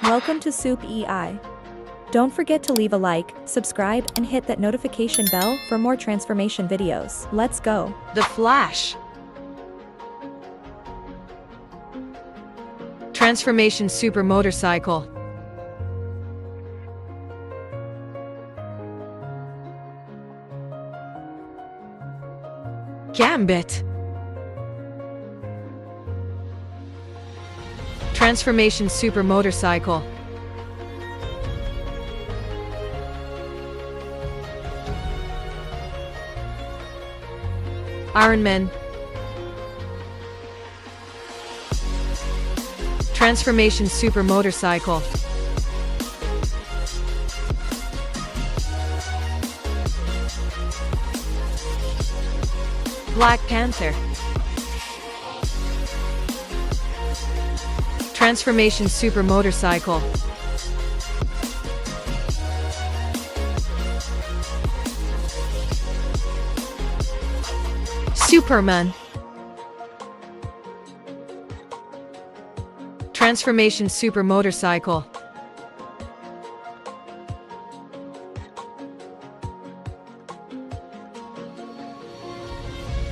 Welcome to SupeAi. Don't forget to leave a like, subscribe, and hit that notification bell for more transformation videos. Let's go. The Flash. Transformation Super Motorcycle. Gambit. Transformation Super Motorcycle. Iron Man. Transformation Super Motorcycle. Black Panther. Transformation Super Motorcycle. Superman. Transformation Super Motorcycle.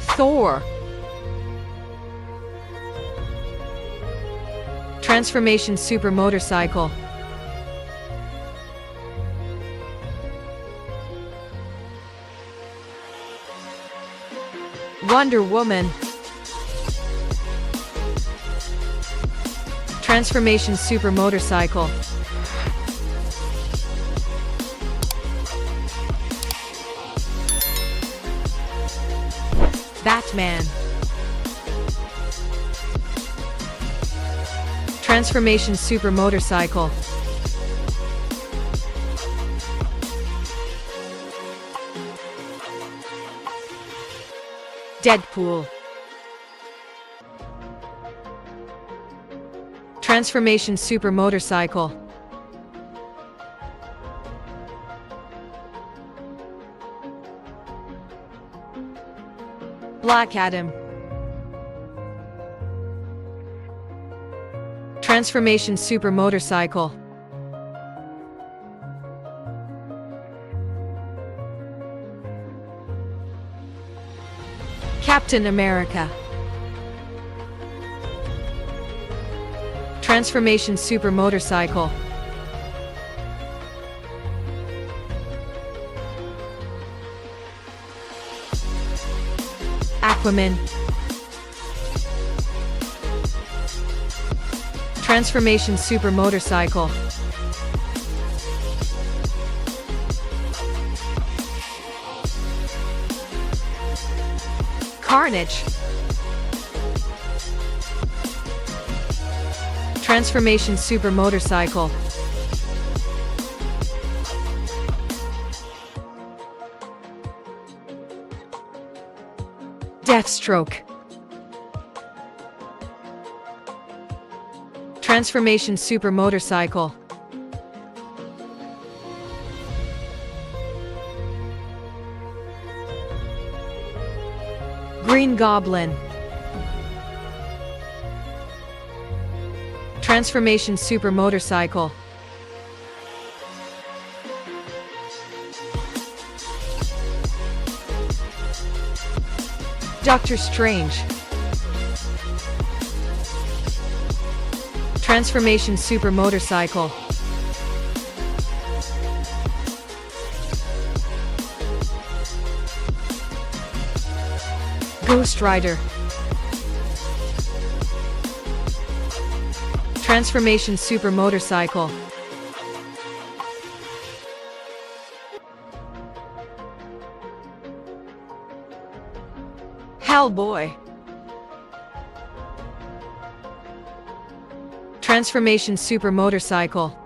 Thor. Transformation Super Motorcycle. Wonder Woman. Transformation Super Motorcycle. Batman. Transformation Super Motorcycle. Deadpool. Transformation Super Motorcycle. Black Adam. Transformation Super Motorcycle. Captain America. Transformation Super Motorcycle. Aquaman. Transformation Super Motorcycle. Carnage. Transformation Super Motorcycle. Deathstroke. Transformation Super Motorcycle. Green Goblin. Transformation Super Motorcycle. Doctor Strange. Transformation Super Motorcycle. Ghost Rider. Transformation Super Motorcycle. Hellboy. Transformation Super Motorcycle.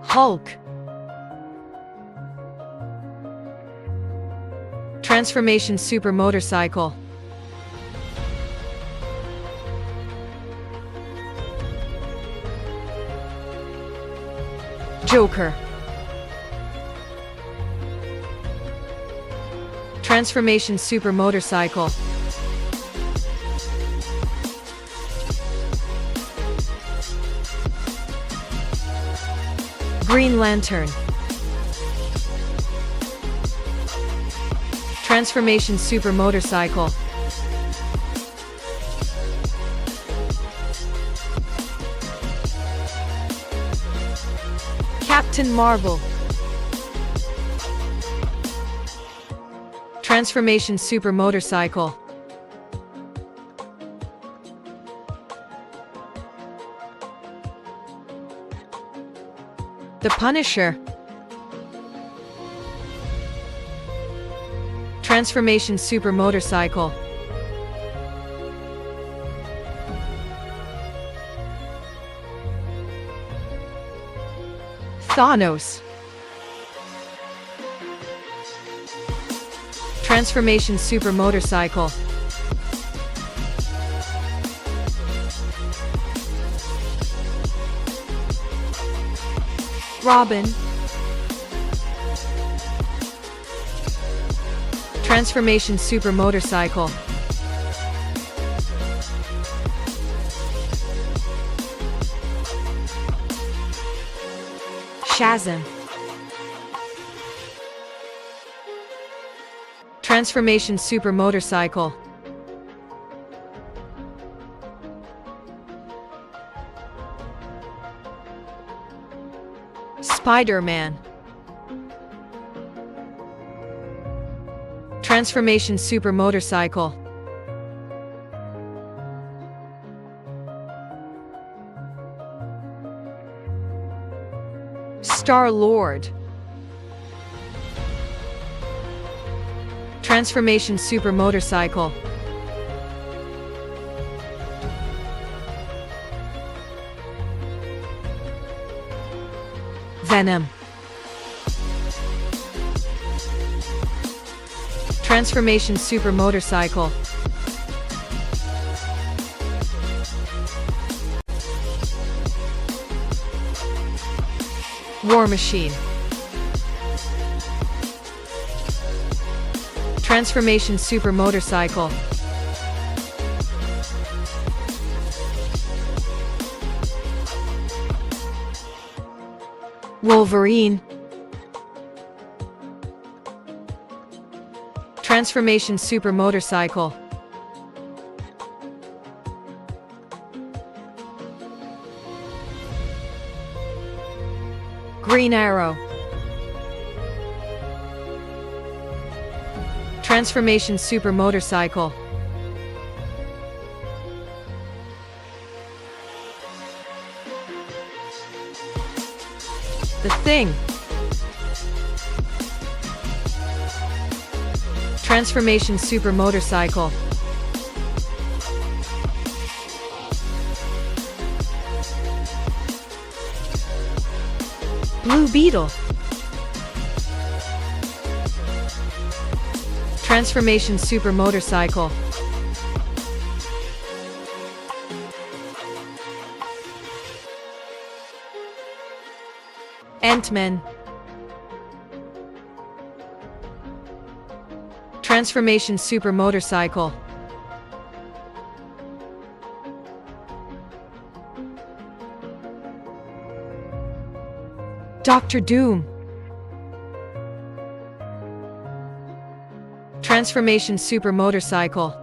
Hulk. Transformation Super Motorcycle. Joker. Transformation Super Motorcycle. Green Lantern. Transformation Super Motorcycle. Captain Marvel. Transformation Super Motorcycle. The Punisher. Transformation Super Motorcycle. Thanos. Transformation Super Motorcycle. Robin. Transformation Super Motorcycle. Shazam. Transformation Super Motorcycle. Spiderman. Transformation Super Motorcycle. Star-Lord. Transformation Super Motorcycle. Venom. Transformation Super Motorcycle. War Machine. Transformation Super Motorcycle. Wolverine. Transformation Super Motorcycle. Green Arrow. Transformation Super Motorcycle. The Thing. Transformation Super Motorcycle. Blue Beetle. Transformation Super Motorcycle. Ant-Man. Transformation Super Motorcycle. Dr. Doom. Transformation Super Motorcycle.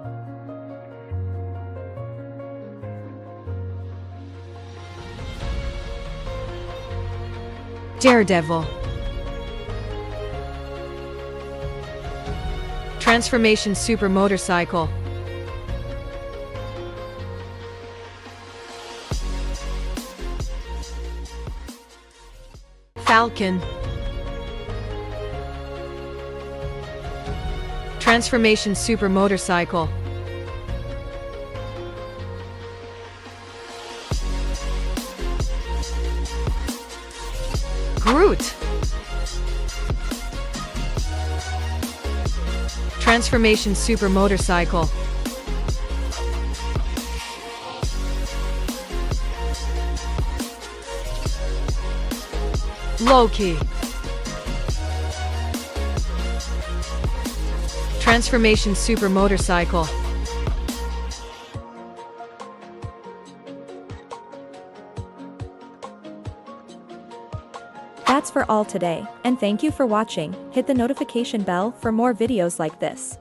Daredevil. Transformation Super Motorcycle. Falcon. Transformation Super Motorcycle. Groot. Transformation Super Motorcycle. Loki. Transformation super motorcycle. That's for all today, and thank you for watching. Hit the notification bell for more videos like this.